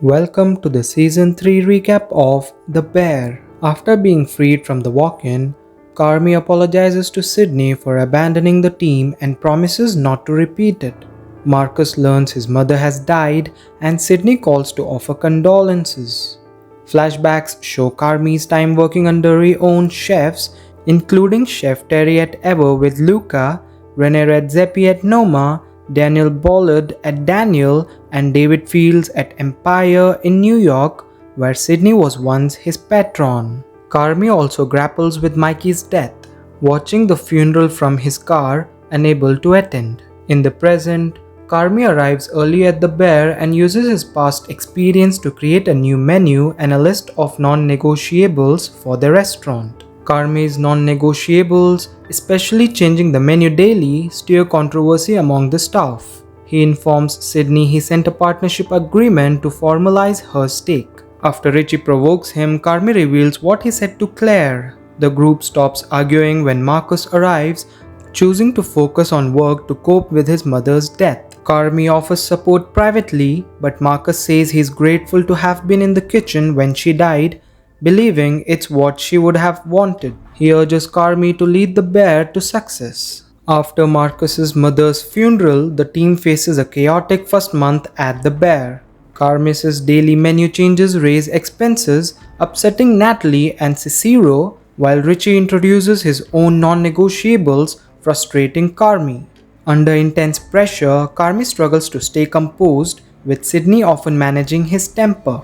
Welcome to the Season 3 recap of The Bear. After being freed from the walk-in, Carmi apologizes to Sydney for abandoning the team and promises not to repeat it. Marcus learns his mother has died and Sydney calls to offer condolences. Flashbacks show Carmi's time working under renowned chefs, including Chef Terry at Ever with Luca, Rene Redzepi at Noma, Daniel Bollard at Daniel, and David Fields at Empire in New York, where Sydney was once his patron. Carmi also grapples with Mikey's death, watching the funeral from his car, unable to attend. In the present, Carmi arrives early at the Bear and uses his past experience to create a new menu and a list of non-negotiables for the restaurant. Carmi's non-negotiables, especially changing the menu daily, stir controversy among the staff. He informs Sydney he sent a partnership agreement to formalize her stake. After Richie provokes him, Carmi reveals what he said to Claire. The group stops arguing when Marcus arrives, choosing to focus on work to cope with his mother's death. Carmi offers support privately, but Marcus says he's grateful to have been in the kitchen when she died, believing it's what she would have wanted. He urges Carmi to lead the Bear to success. After Marcus's mother's funeral, the team faces a chaotic first month at the Bear. Carmi's daily menu changes raise expenses, upsetting Natalie and Cicero, while Richie introduces his own non-negotiables, frustrating Carmi. Under intense pressure, Carmi struggles to stay composed, with Sydney often managing his temper.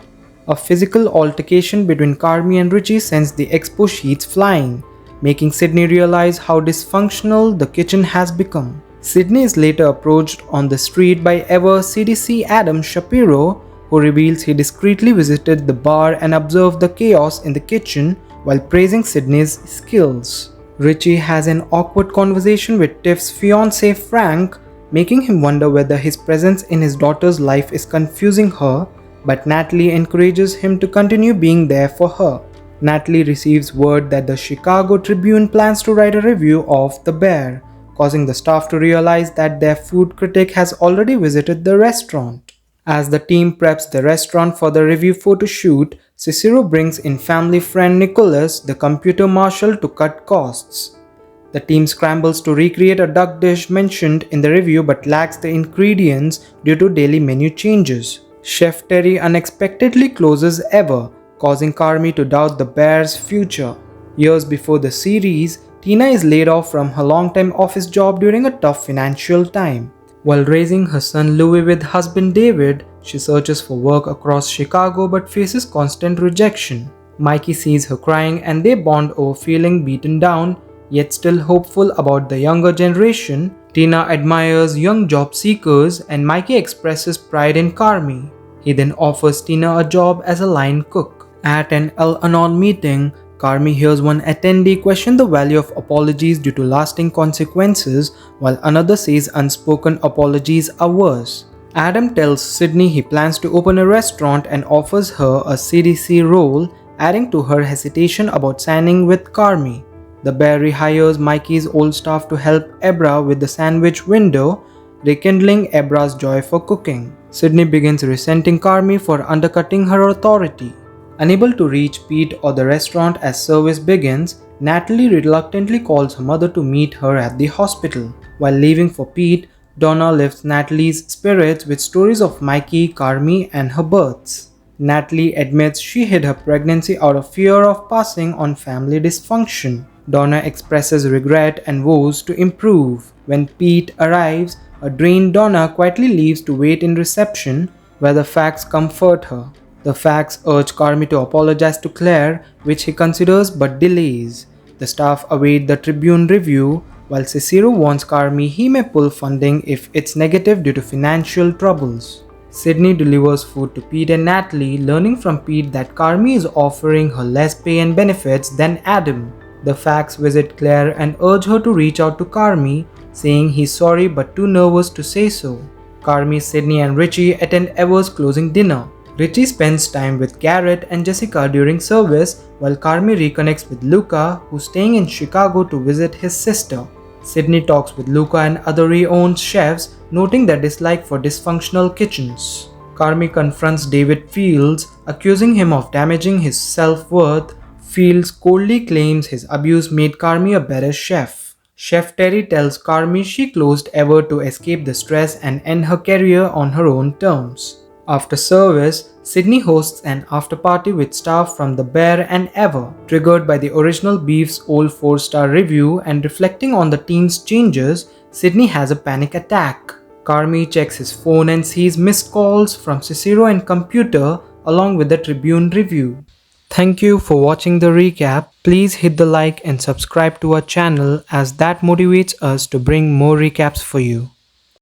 A physical altercation between Carmi and Richie sends the expo sheets flying, making Sydney realize how dysfunctional the kitchen has become. Sydney is later approached on the street by ever CDC Adam Shapiro, who reveals he discreetly visited the bar and observed the chaos in the kitchen while praising Sydney's skills. Richie has an awkward conversation with Tiff's fiancé Frank, making him wonder whether his presence in his daughter's life is confusing her, but Natalie encourages him to continue being there for her. Natalie receives word that the Chicago Tribune plans to write a review of The Bear, causing the staff to realize that their food critic has already visited the restaurant. As the team preps the restaurant for the review photo shoot, Cicero brings in family friend Nicholas, the computer marshal, to cut costs. The team scrambles to recreate a duck dish mentioned in the review but lacks the ingredients due to daily menu changes. Chef Terry unexpectedly closes Ever, causing Carmi to doubt the Bear's future. Years before the series, Tina is laid off from her long-time office job during a tough financial time. While raising her son Louis with husband David, she searches for work across Chicago but faces constant rejection. Mikey sees her crying and they bond over feeling beaten down, yet still hopeful about the younger generation. Tina admires young job seekers and Mikey expresses pride in Carmi. He then offers Tina a job as a line cook. At an Al-Anon meeting, Carmi hears one attendee question the value of apologies due to lasting consequences, while another says unspoken apologies are worse. Adam tells Sydney he plans to open a restaurant and offers her a CDC role, adding to her hesitation about signing with Carmi. The Bear rehires Mikey's old staff to help Ebra with the sandwich window, rekindling Ebra's joy for cooking. Sydney begins resenting Carmi for undercutting her authority. Unable to reach Pete or the restaurant as service begins, Natalie reluctantly calls her mother to meet her at the hospital. While leaving for Pete, Donna lifts Natalie's spirits with stories of Mikey, Carmi, and her births. Natalie admits she hid her pregnancy out of fear of passing on family dysfunction. Donna expresses regret and vows to improve. When Pete arrives, a drained Donna quietly leaves to wait in reception, where the facts comfort her. The facts urge Carmi to apologize to Claire, which he considers but delays. The staff await the Tribune review, while Cicero warns Carmi he may pull funding if it's negative due to financial troubles. Sydney delivers food to Pete and Natalie, learning from Pete that Carmi is offering her less pay and benefits than Adam. The facts visit Claire and urge her to reach out to Carmi, saying he's sorry but too nervous to say so. Carmi, Sydney, and Richie attend Ever's closing dinner. Richie spends time with Garrett and Jessica during service, while Carmi reconnects with Luca, who's staying in Chicago to visit his sister. Sydney talks with Luca and other renowned chefs, noting their dislike for dysfunctional kitchens. Carmi confronts David Fields, accusing him of damaging his self-worth. Fields coldly claims his abuse made Carmi a better chef. Chef Terry tells Carmi she closed ever to escape the stress and end her career on her own terms. After service, Sydney hosts an after party with staff from The Bear and Ever, triggered by the original Beef's old 4-star review and reflecting on the team's changes. Sydney has a panic attack. Carmi checks his phone and sees missed calls from Cicero and Computer along with the Tribune review. Thank you for watching the recap. Please hit the like and subscribe to our channel as that motivates us to bring more recaps for you.